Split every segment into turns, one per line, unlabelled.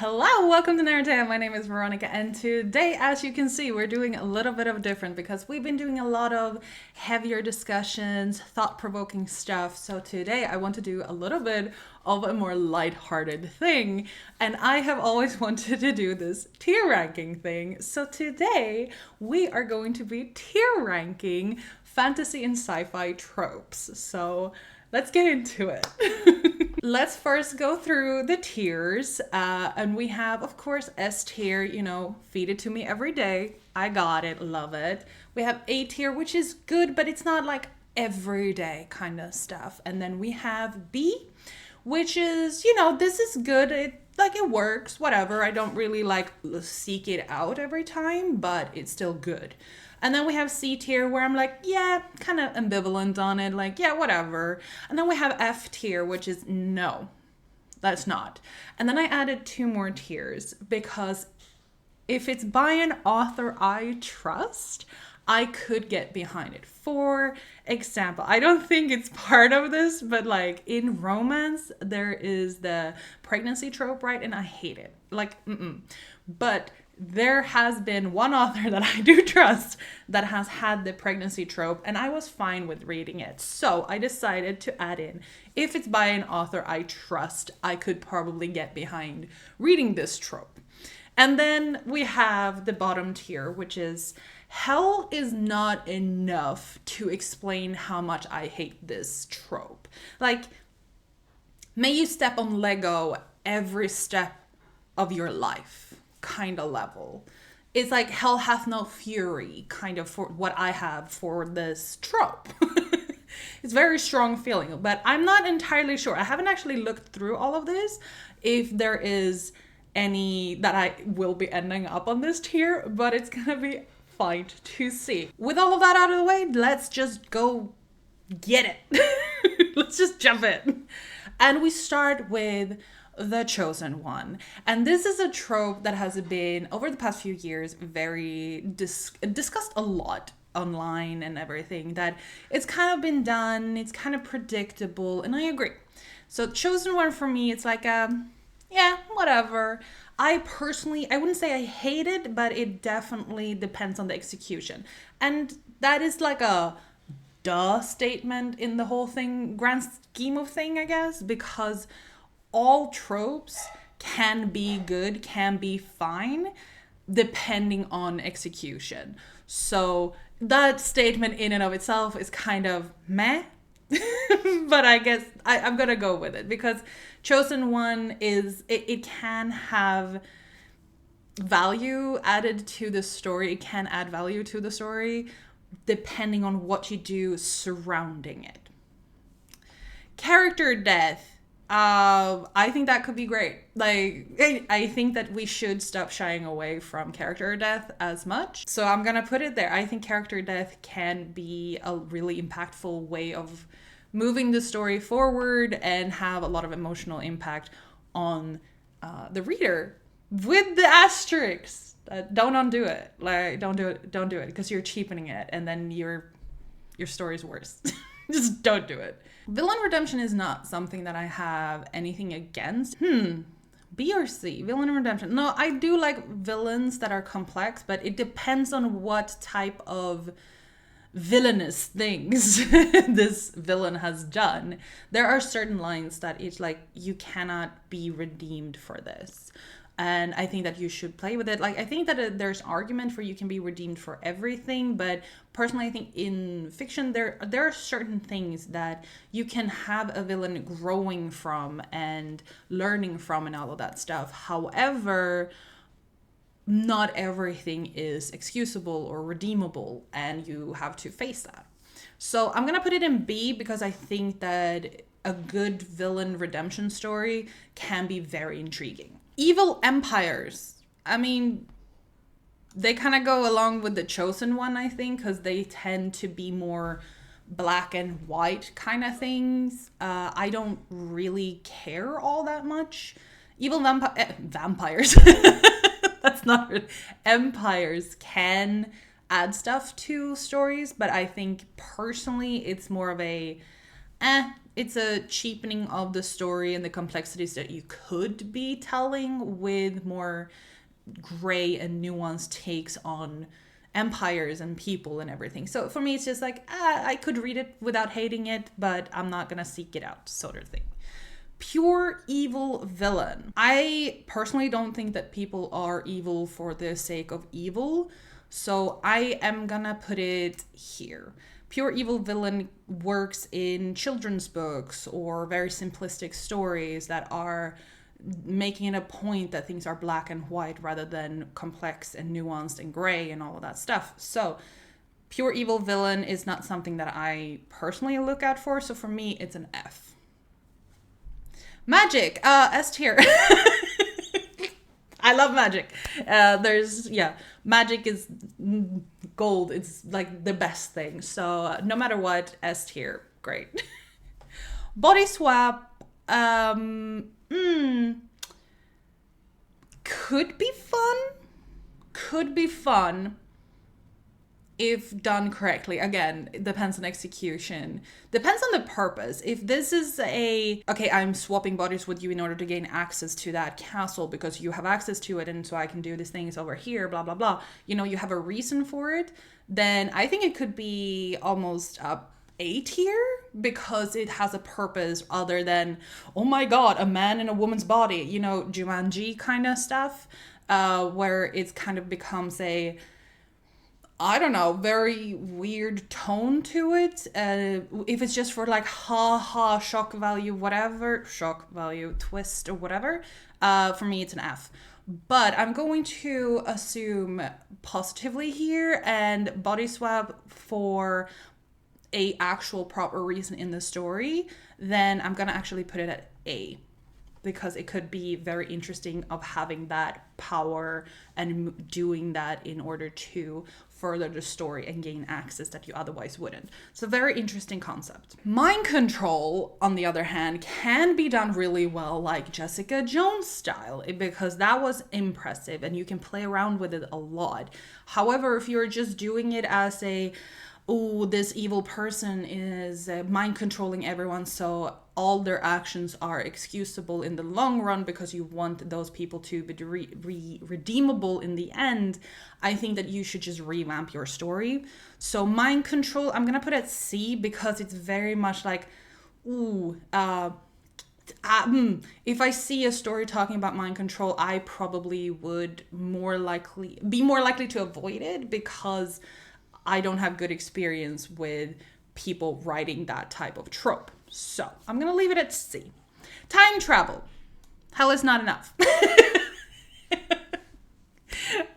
Hello, welcome to Narrative. My name is Veronica, and today, as you can see, we're doing a little bit of different because we've been doing a lot of heavier discussions, thought-provoking stuff. So today, I want to do a little bit of a more light-hearted thing, and I have always wanted to do this tier ranking thing. So today, we are going to be tier ranking fantasy and sci-fi tropes. So let's get into it. Let's first go through the tiers. And we have, of course, S tier, feed it to me every day. I got it, love it. We have A tier, which is good, but it's not like everyday kind of stuff. And then we have B, which is, this is good. It works, whatever. I don't really seek it out every time, but it's still good. And then we have C tier where I'm like, yeah, kind of ambivalent on it, yeah, whatever. And then we have F tier, which is no, that's not. And then I added two more tiers because if it's by an author I trust, I could get behind it. For example, I don't think it's part of this, but in romance, there is the pregnancy trope, right? And I hate it. But there has been one author that I do trust that has had the pregnancy trope, and I was fine with reading it. So I decided to add in, if it's by an author I trust, I could probably get behind reading this trope. And then we have the bottom tier, which is hell is not enough to explain how much I hate this trope. May you step on Lego every step of your life kind of level. It's like hell hath no fury kind of for what I have for this trope. It's very strong feeling, but I'm not entirely sure. I haven't actually looked through all of this if there is any that I will be ending up on this tier, but it's gonna be fine to see. With all of that out of the way, let's just go get it. Let's just jump in. And we start with The Chosen One. And this is a trope that has been, over the past few years, very discussed a lot online and everything, that it's kind of been done, it's kind of predictable, and I agree. So Chosen One for me, it's yeah, whatever. I wouldn't say I hate it, but it definitely depends on the execution. And that is a duh statement in the whole thing, grand scheme of thing, I guess, because all tropes can be good, can be fine, depending on execution. So that statement in and of itself is kind of meh, but I guess I'm gonna go with it because Chosen One it can have value added to the story. It can add value to the story depending on what you do surrounding it. Character death. I think that could be great. I think that we should stop shying away from character death as much. So I'm gonna put it there. I think character death can be a really impactful way of moving the story forward and have a lot of emotional impact on the reader. With the asterisks, don't undo it. Don't do it because you're cheapening it, and then your story's worse. Just don't do it. Villain redemption is not something that I have anything against. B or C? Villain redemption. No, I do like villains that are complex, but it depends on what type of villainous things this villain has done. There are certain lines that it's you cannot be redeemed for this. And I think that you should play with it. I think that there's argument for you can be redeemed for everything, but personally, I think in fiction there are certain things that you can have a villain growing from and learning from and all of that stuff. However, not everything is excusable or redeemable, and you have to face that. So I'm gonna put it in B because I think that a good villain redemption story can be very intriguing. Evil empires. I mean, they kind of go along with The Chosen One, I think, because they tend to be more black and white kind of things. I don't really care all that much. Evil vampires. That's not really. Empires can add stuff to stories, but I think personally it's more of a it's a cheapening of the story and the complexities that you could be telling with more gray and nuanced takes on empires and people and everything. So for me, it's just like, I could read it without hating it, but I'm not gonna seek it out, sort of thing. Pure evil villain. I personally don't think that people are evil for the sake of evil, so I am gonna put it here. Pure evil villain works in children's books or very simplistic stories that are making it a point that things are black and white rather than complex and nuanced and gray and all of that stuff. So pure evil villain is not something that I personally look out for, so for me it's an F. Magic, S tier. I love magic. Magic is gold. It's like the best thing. So no matter what, S tier, great. Body swap, could be fun. Could be fun if done correctly. Again, it depends on execution. Depends on the purpose. If this is okay, I'm swapping bodies with you in order to gain access to that castle because you have access to it and so I can do these things over here, blah, blah, blah. You have a reason for it, then I think it could be almost A tier because it has a purpose other than, oh my god, a man in a woman's body, Jumanji kind of stuff, where it kind of becomes I don't know, very weird tone to it. If it's just for like, shock value, twist or whatever, for me it's an F. But I'm going to assume positively here and body swap for a actual proper reason in the story, then I'm gonna actually put it at A. Because it could be very interesting of having that power and doing that in order to further the story and gain access that you otherwise wouldn't. It's a very interesting concept. Mind control, on the other hand, can be done really well, like Jessica Jones style, because that was impressive and you can play around with it a lot. However, if you're just doing it as this evil person is mind controlling everyone, so all their actions are excusable in the long run because you want those people to be redeemable in the end, I think that you should just revamp your story. So mind control, I'm gonna put at C because it's very much like, if I see a story talking about mind control, I probably would be more likely to avoid it because I don't have good experience with people writing that type of trope. So I'm going to leave it at C. Time travel. Hell is not enough.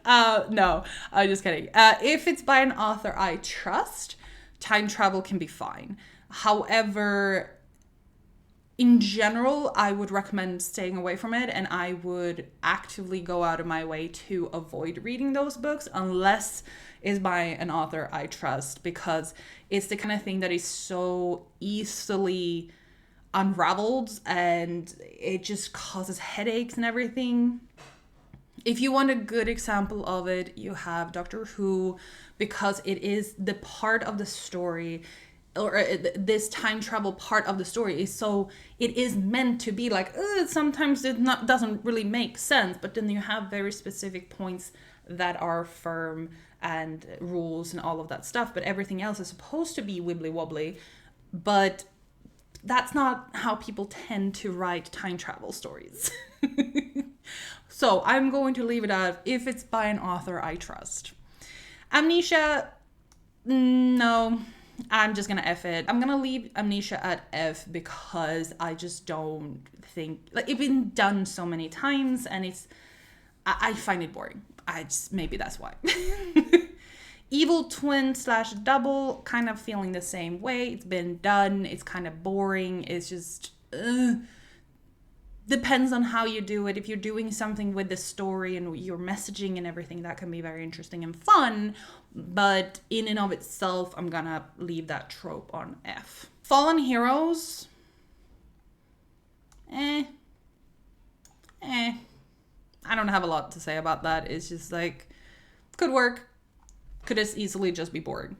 No, I'm just kidding. If it's by an author I trust, time travel can be fine. However, in general, I would recommend staying away from it, and I would actively go out of my way to avoid reading those books unless it's by an author I trust, because it's the kind of thing that is so easily unraveled and it just causes headaches and everything. If you want a good example of it, you have Doctor Who, because it is the part of the story, or this time travel part of the story is so, it is meant to be like, sometimes it doesn't really make sense, but then you have very specific points that are firm and rules and all of that stuff, but everything else is supposed to be wibbly wobbly, but that's not how people tend to write time travel stories. So I'm going to leave it at if it's by an author I trust. Amnesia, no, I'm just gonna F it. I'm gonna leave Amnesia at F because I just don't think, like, it's been done so many times and I find it boring. Maybe that's why. Evil twin / double, kind of feeling the same way. It's been done. It's kind of boring. It's just, depends on how you do it. If you're doing something with the story and your messaging and everything, that can be very interesting and fun. But in and of itself, I'm gonna leave that trope on F. Fallen heroes. I don't have a lot to say about that. It's just like, could work. Could as easily just be boring.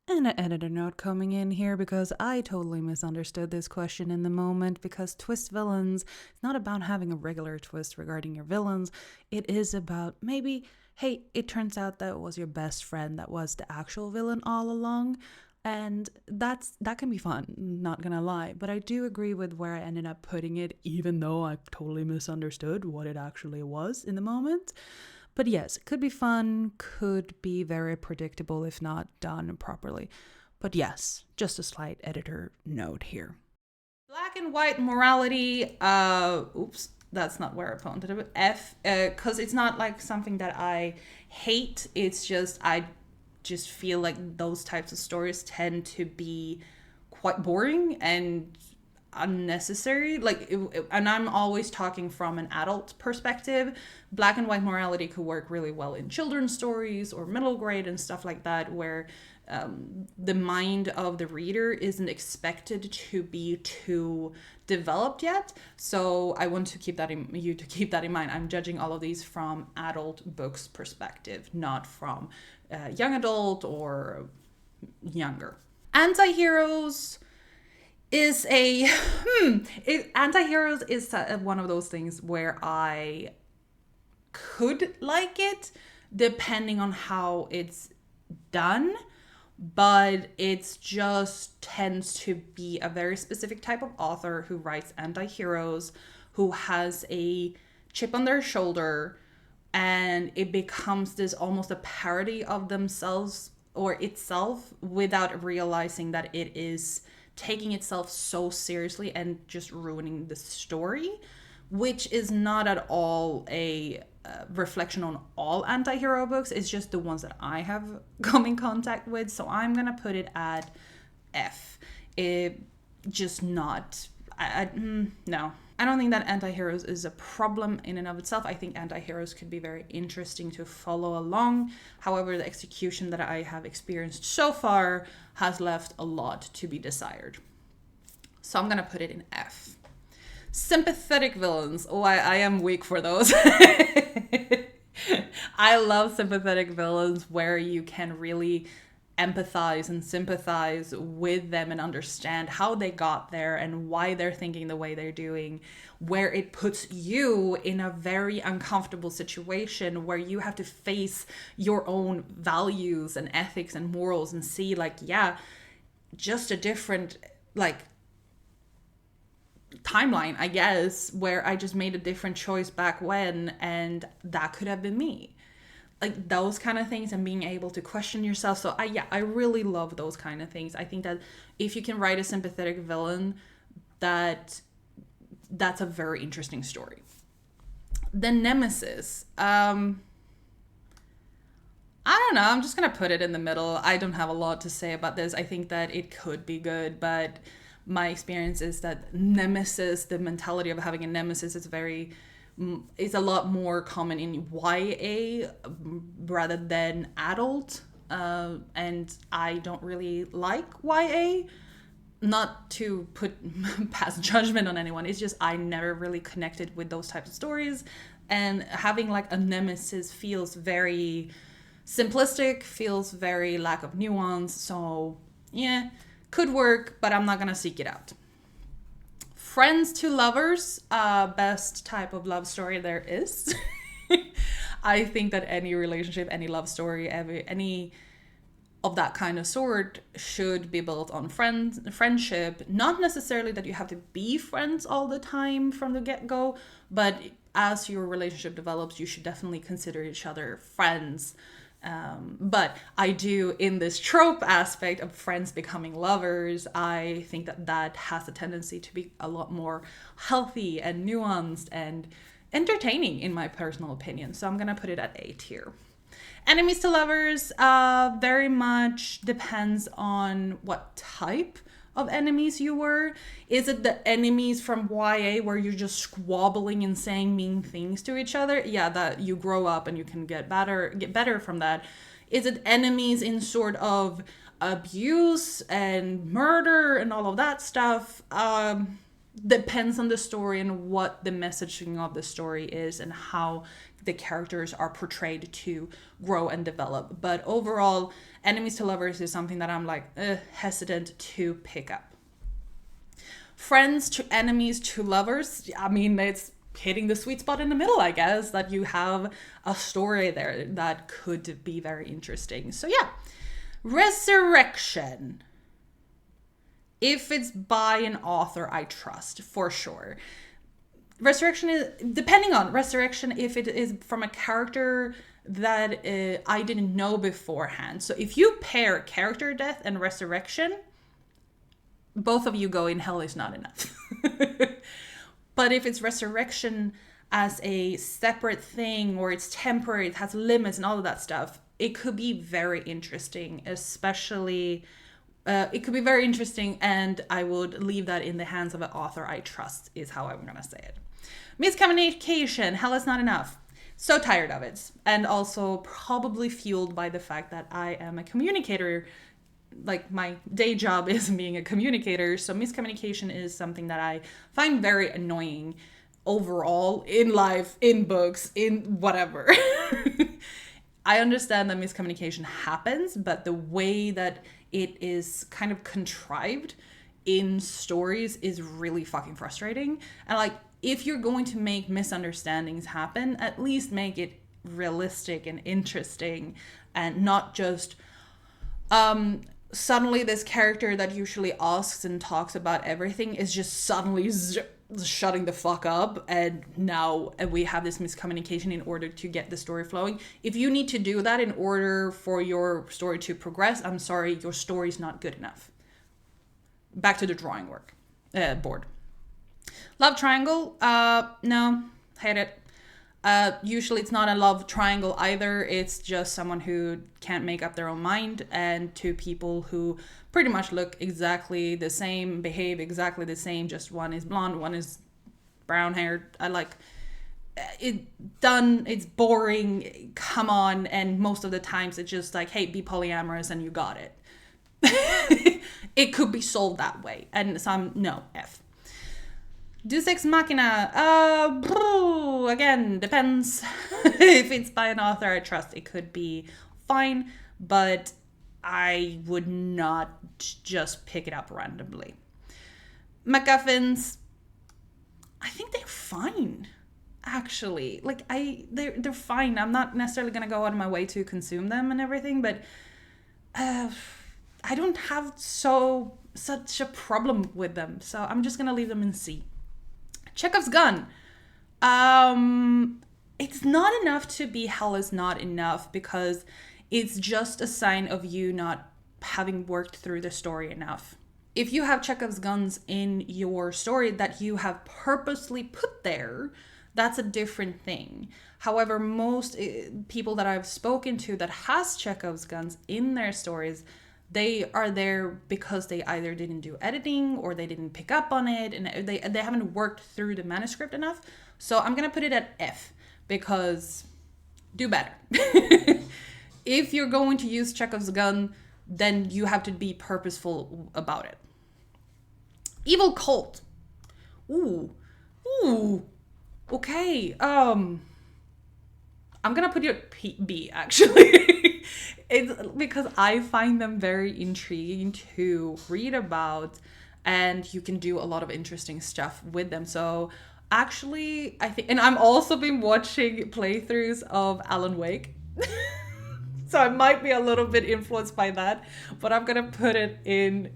And an editor note coming in here because I totally misunderstood this question in the moment, because twist villains, it's not about having a regular twist regarding your villains. It is about maybe, hey, it turns out that it was your best friend that was the actual villain all along. And that can be fun, not gonna lie. But I do agree with where I ended up putting it, even though I totally misunderstood what it actually was in the moment. But yes, it could be fun, could be very predictable if not done properly. But yes, just a slight editor note here. Black and white morality, oops, that's not where I pointed it. F, because it's not like something that I hate. It's just, I just feel like those types of stories tend to be quite boring and unnecessary. And I'm always talking from an adult perspective. Black and white morality could work really well in children's stories or middle grade and stuff like that, where the mind of the reader isn't expected to be too developed yet. So I want to keep that in mind. I'm judging all of these from adult books perspective, not from young adult or younger. Anti-heroes is anti-heroes is one of those things where I could like it depending on how it's done, but it's just tends to be a very specific type of author who writes anti-heroes, who has a chip on their shoulder, and it becomes this almost a parody of themselves or itself without realizing that it is taking itself so seriously and just ruining the story, which is not at all a reflection on all anti-hero books. It's just the ones that I have come in contact with. So I'm going to put it at F. It just not, no. I don't think that anti-heroes is a problem in and of itself. I think anti-heroes could be very interesting to follow along. However, the execution that I have experienced so far has left a lot to be desired. So I'm going to put it in F. Sympathetic villains. Oh, I am weak for those. I love sympathetic villains where you can really empathize and sympathize with them and understand how they got there and why they're thinking the way they're doing, where it puts you in a very uncomfortable situation where you have to face your own values and ethics and morals and see, like, yeah, just a different, like, timeline, I guess, where I just made a different choice back when, and that could have been me. Like those kind of things, and being able to question yourself. So I really love those kind of things. I think that if you can write a sympathetic villain, that's a very interesting story. The nemesis. I don't know. I'm just gonna put it in the middle. I don't have a lot to say about this. I think that it could be good, but my experience is that nemesis, the mentality of having a nemesis, is a lot more common in YA rather than adult. And I don't really like YA. Not to pass judgment on anyone. It's just I never really connected with those types of stories. And having like a nemesis feels very simplistic, feels very lack of nuance. So yeah, could work, but I'm not going to seek it out. Friends to lovers, best type of love story there is. I think that any relationship, any love story, any of that kind of sort should be built on friendship. Not necessarily that you have to be friends all the time from the get-go, but as your relationship develops, you should definitely consider each other friends. But I do, in this trope aspect of friends becoming lovers, I think that has a tendency to be a lot more healthy and nuanced and entertaining, in my personal opinion. So I'm going to put it at A tier. Enemies to lovers, very much depends on what type of enemies you were. Is it the enemies from YA where you're just squabbling and saying mean things to each other? Yeah, that you grow up and you can get better from that. Is it enemies in sort of abuse and murder and all of that stuff? depends on the story and what the messaging of the story is and how the characters are portrayed to grow and develop. But overall, enemies to lovers is something that I'm like hesitant to pick up. Friends to enemies to lovers, I mean, it's hitting the sweet spot in the middle, I guess, that you have a story there that could be very interesting. So yeah, Resurrection. If it's by an author I trust, for sure. Resurrection is, depending on Resurrection, if it is from a character that I didn't know beforehand. So if you pair character death and resurrection, both of you go in hell is not enough. But if it's resurrection as a separate thing, or it's temporary, it has limits and all of that stuff, it could be very interesting, especially... it could be very interesting, and I would leave that in the hands of an author I trust, is how I'm going to say it. Miscommunication, hell is not enough. So tired of it. And also probably fueled by the fact that I am a communicator. Like, my day job is being a communicator, so miscommunication is something that I find very annoying overall, in life, in books, in whatever. I understand that miscommunication happens, but the way that it is kind of contrived in stories is really fucking frustrating. And like, if you're going to make misunderstandings happen, at least make it realistic and interesting, and not just suddenly this character that usually asks and talks about everything is just suddenly shutting the fuck up, and now we have this miscommunication in order to get the story flowing. If you need to do that in order for your story to progress, I'm sorry, your story's not good enough. Back to the drawing board. Love triangle, no, hate it. Usually it's not a love triangle either. It's just someone who can't make up their own mind, and two people who pretty much look exactly the same, behave exactly the same, just one is blonde, one is brown haired. I like it done. It's boring. Come on. And most of the times it's just like, hey, be polyamorous and you got it. It could be sold that way. And some, no, F. Deus Ex Machina, again, depends. If it's by an author I trust, it could be fine, but I would not just pick it up randomly. MacGuffins, I think they're fine, actually. Like, they're fine. I'm not necessarily gonna go out of my way to consume them and everything, but I don't have such a problem with them, so I'm just gonna leave them in C. Chekhov's gun. It's not enough to be hell is not enough, because it's just a sign of you not having worked through the story enough. If you have Chekhov's guns in your story that you have purposely put there, that's a different thing. However, most people that I've spoken to that has Chekhov's guns in their stories, they are there because they either didn't do editing or they didn't pick up on it, and they haven't worked through the manuscript enough. So I'm gonna put it at F, because do better. If you're going to use Chekhov's gun, then you have to be purposeful about it. Evil cult. Ooh. Okay. I'm gonna put you at B, actually. It's because I find them very intriguing to read about, and you can do a lot of interesting stuff with them. So actually, I think, and I'm also been watching playthroughs of Alan Wake. So I might be a little bit influenced by that, but I'm gonna put it in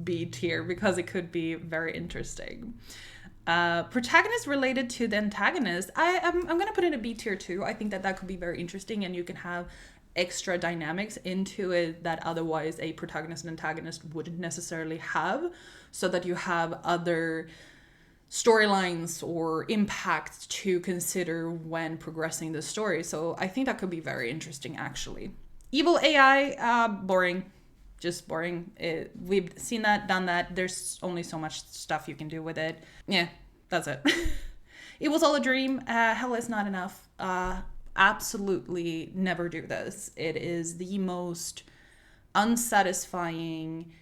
B tier because it could be very interesting. Protagonist related to the antagonist, I'm gonna put it in a B tier too. I think that could be very interesting, and you can have extra dynamics into it that otherwise a protagonist and antagonist wouldn't necessarily have, so that you have other storylines or impacts to consider when progressing the story. So I think that could be very interesting, actually. Evil AI, boring. Just boring. We've seen that, done that. There's only so much stuff you can do with it. Yeah, that's it. It was all a dream. Hell is not enough. Absolutely never do this. It is the most unsatisfying,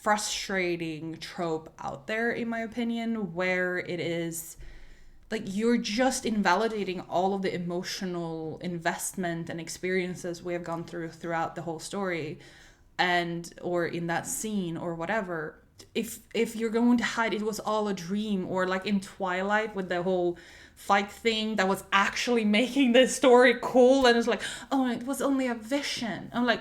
frustrating trope out there, in my opinion, where it is like you're just invalidating all of the emotional investment and experiences we have gone through throughout the whole story, and or in that scene or whatever. If you're going to hide it was all a dream, or like in Twilight with the whole fight thing that was actually making the story cool, and it's like, oh, it was only a vision. I'm like,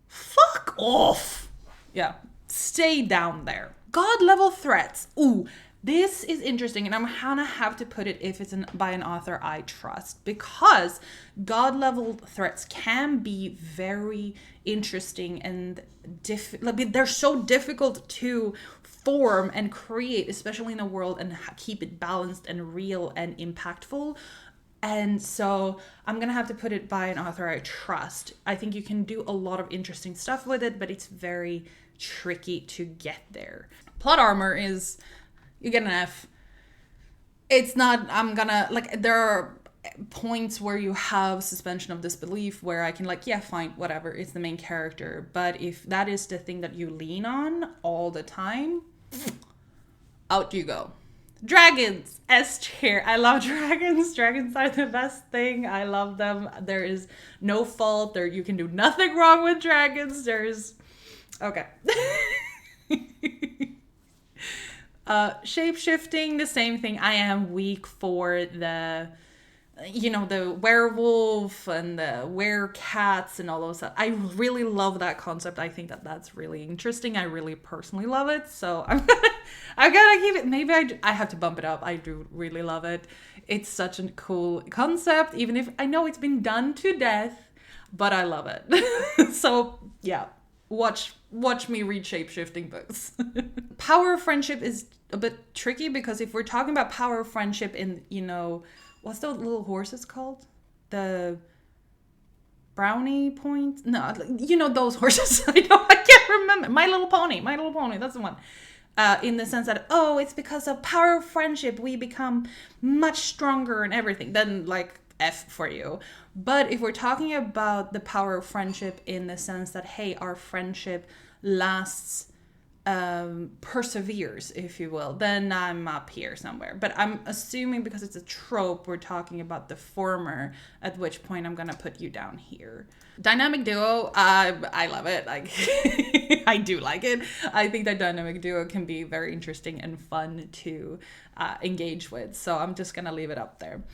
fuck off. Yeah, stay down there. God level threats. Ooh, this is interesting, and I'm gonna have to put it if it's by an author I trust, because God level threats can be very interesting and they're so difficult to form and create, especially in a world, and keep it balanced and real and impactful. And so I'm going to have to put it by an author I trust. I think you can do a lot of interesting stuff with it, but it's very tricky to get there. Plot armor is, you get an F. It's not, I'm gonna, like, there are points where you have suspension of disbelief where I can, like, yeah, fine, whatever, it's the main character. But if that is the thing that you lean on all the time, out you go. Dragons, S tier. I love dragons. Dragons are the best thing. I love them. There is no fault. You can do nothing wrong with dragons. Okay. Shape-shifting, the same thing. I am weak for the werewolf and the werecats and all those stuff. I really love that concept. I think that's really interesting. I really personally love it. So I gotta keep it. Maybe I have to bump it up. I do really love it. It's such a cool concept, even if I know it's been done to death, but I love it. So yeah, watch me read shape-shifting books. Power of friendship is a bit tricky, because if we're talking about power of friendship in, what's those little horses called? The brownie points? No, those horses. I can't remember. My Little Pony, that's the one. In the sense that, oh, it's because of power of friendship we become much stronger and everything. Then, like, F for you. But if we're talking about the power of friendship in the sense that, hey, our friendship lasts, perseveres, if you will, then I'm up here somewhere. But I'm assuming because it's a trope, we're talking about the former, at which point I'm gonna put you down here. Dynamic duo, I love it. Like, I do like it. I think that dynamic duo can be very interesting and fun to engage with. So I'm just gonna leave it up there.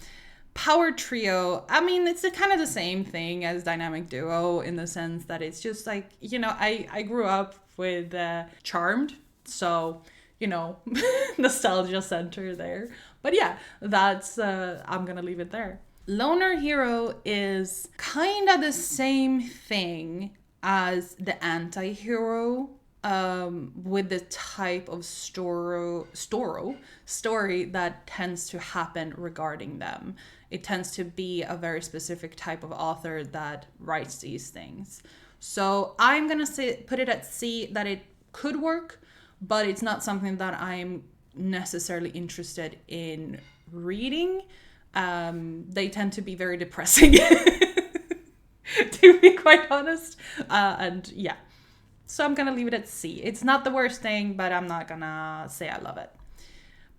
Power trio, I mean, it's kind of the same thing as dynamic duo in the sense that it's just like, I grew up with Charmed, so, nostalgia center there. But yeah, that's, I'm gonna leave it there. Loner hero is kind of the same thing as the anti-hero, with the type of story that tends to happen regarding them. It tends to be a very specific type of author that writes these things. So I'm going to put it at C, that it could work, but it's not something that I'm necessarily interested in reading. They tend to be very depressing, to be quite honest. And yeah. So I'm going to leave it at C. It's not the worst thing, but I'm not going to say I love it.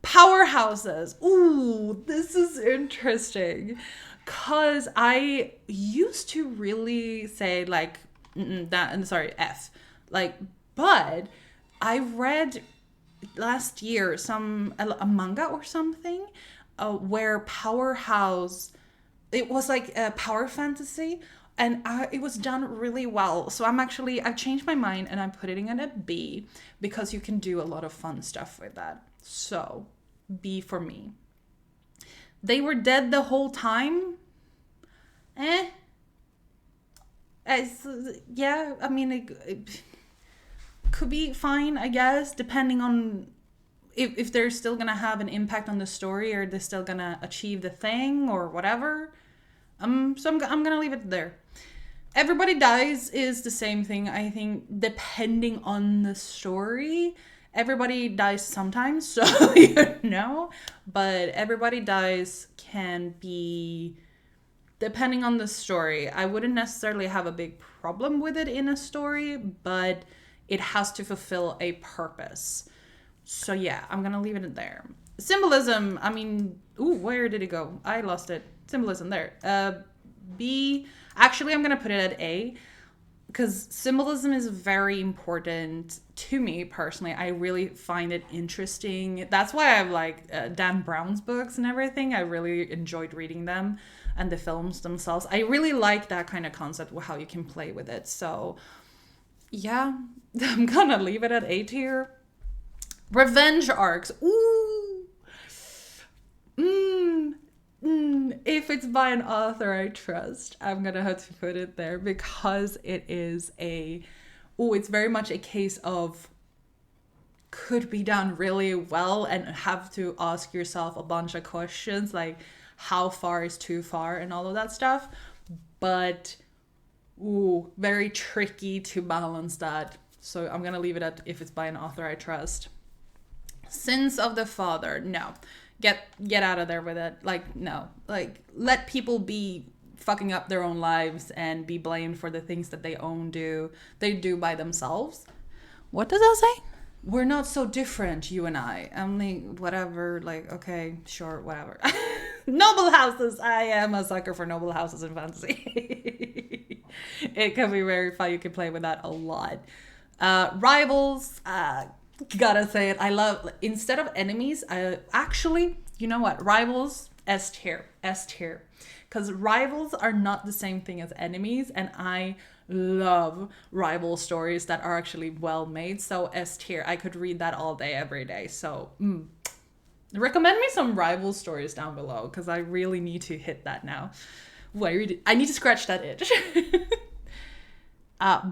Powerhouses. Ooh, this is interesting. Because I used to really say, like, F. Like, but I read last year a manga or something where powerhouse, it was like a power fantasy. And it was done really well. So I've changed my mind and I'm putting it at B, because you can do a lot of fun stuff with that. So B for me. They were dead the whole time. Yeah, I mean, it could be fine, I guess, depending on if they're still going to have an impact on the story, or they're still going to achieve the thing or whatever. So I'm going to leave it there. Everybody Dies is the same thing, I think, depending on the story. Everybody dies sometimes, so but Everybody Dies can be, depending on the story. I wouldn't necessarily have a big problem with it in a story, but it has to fulfill a purpose. So yeah, I'm gonna leave it there. Symbolism, I mean, ooh, where did it go? I lost it. Symbolism there. B, actually, I'm gonna put it at A, because symbolism is very important to me personally. I really find it interesting. That's why I like Dan Brown's books and everything. I really enjoyed reading them, and the films themselves. I really like that kind of concept, how you can play with it. So yeah, I'm gonna leave it at A tier. Revenge arcs. Ooh. If it's by an author I trust, I'm gonna have to put it there, because it is it's very much a case of could be done really well, and have to ask yourself a bunch of questions like how far is too far and all of that stuff. But very tricky to balance that. So I'm gonna leave it at if it's by an author I trust. Sins of the Father. No. Get out of there with it. Like, no. Like, let people be fucking up their own lives and be blamed for the things that they do by themselves. What does that say? We're not so different, you and I. I'm like, whatever, like, okay, sure, whatever. Noble houses. I am a sucker for noble houses in fantasy. It can be very fun. You can play with that a lot. Rivals. Gotta say it. I love, instead of enemies, actually, you know what? Rivals, S tier. Because rivals are not the same thing as enemies, and I love rival stories that are actually well made. So S tier. I could read that all day, every day. So recommend me some rival stories down below, because I really need to hit that now. I need to scratch that itch.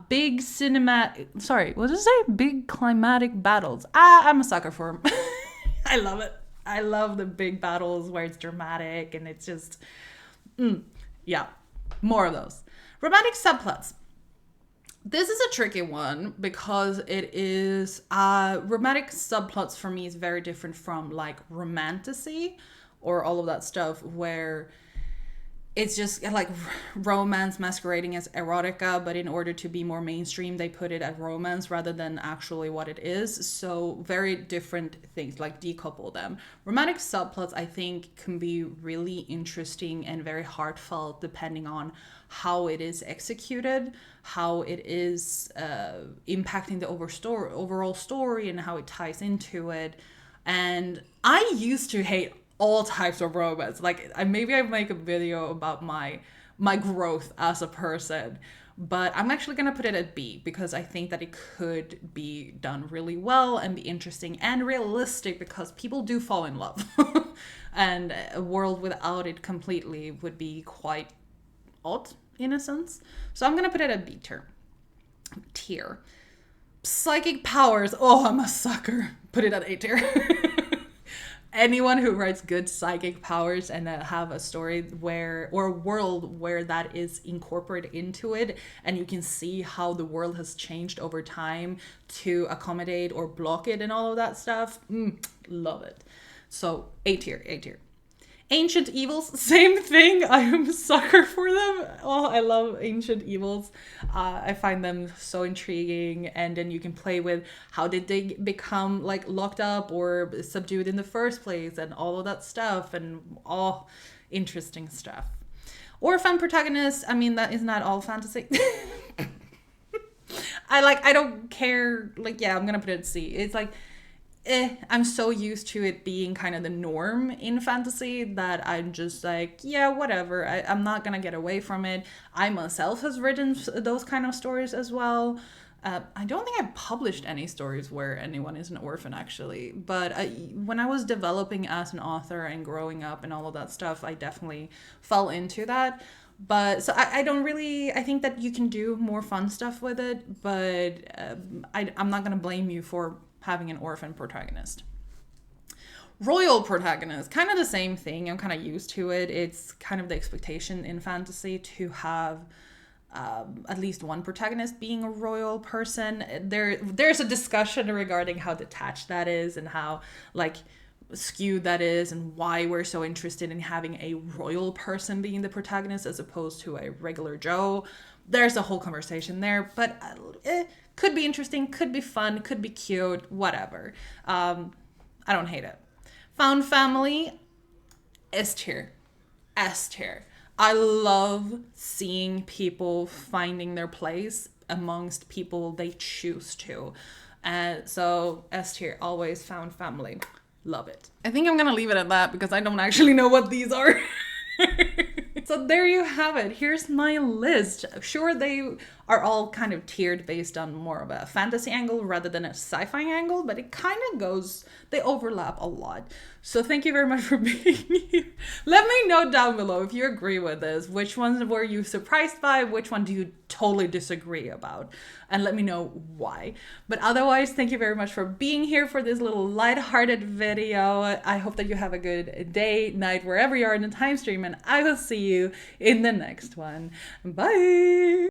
Big climatic battles. I'm a sucker for them. I love it. I love the big battles where it's dramatic and it's just, yeah, more of those. Romantic subplots. This is a tricky one, because it is, romantic subplots for me is very different from like romantasy or all of that stuff, where it's just like romance masquerading as erotica, but in order to be more mainstream, they put it as romance rather than actually what it is. So very different things, like decouple them. Romantic subplots, I think, can be really interesting and very heartfelt depending on how it is executed, how it is impacting the overall story and how it ties into it. And I used to hate all types of romance. Like, maybe I make a video about my growth as a person, but I'm actually gonna put it at B, because I think that it could be done really well and be interesting and realistic, because people do fall in love. And a world without it completely would be quite odd in a sense. So I'm gonna put it at B tier. Psychic powers. Oh, I'm a sucker. Put it at A tier. Anyone who writes good psychic powers and have a story or a world where that is incorporated into it, and you can see how the world has changed over time to accommodate or block it and all of that stuff, love it. So A tier. Ancient evils, same thing. I am a sucker for them. Oh, I love ancient evils. I find them so intriguing. And then you can play with how did they become like locked up or subdued in the first place, and all of that stuff, and all interesting stuff. Orphan protagonists, I mean, that is not all fantasy. I don't care. Like, yeah, I'm gonna put it at C. It's like, I'm so used to it being kind of the norm in fantasy that I'm just like, yeah, whatever. I'm not gonna get away from it. I myself has written those kind of stories as well. I don't think I've published any stories where anyone is an orphan, actually. But when I was developing as an author and growing up and all of that stuff, I definitely fell into that. But so I don't really, I think that you can do more fun stuff with it, but I'm not gonna blame you for having an orphan protagonist. Royal protagonist, kind of the same thing. I'm kind of used to it. It's kind of the expectation in fantasy to have at least one protagonist being a royal person. There's a discussion regarding how detached that is, and how, like, skewed that is and why we're so interested in having a royal person being the protagonist as opposed to a regular Joe. There's a whole conversation there, but could be interesting, could be fun, could be cute, whatever. I don't hate it. Found family, S tier. S tier. I love seeing people finding their place amongst people they choose to. And so S tier, always found family. Love it. I think I'm gonna leave it at that because I don't actually know what these are. So there you have it. Here's my list. Sure, they are all kind of tiered based on more of a fantasy angle rather than a sci-fi angle, but it kind of goes, they overlap a lot. So thank you very much for being here. Let me know down below if you agree with this. Which ones were you surprised by? Which one do you totally disagree about? And let me know why. But otherwise, thank you very much for being here for this little lighthearted video. I hope that you have a good day, night, wherever you are in the time stream, and I will see you in the next one. Bye!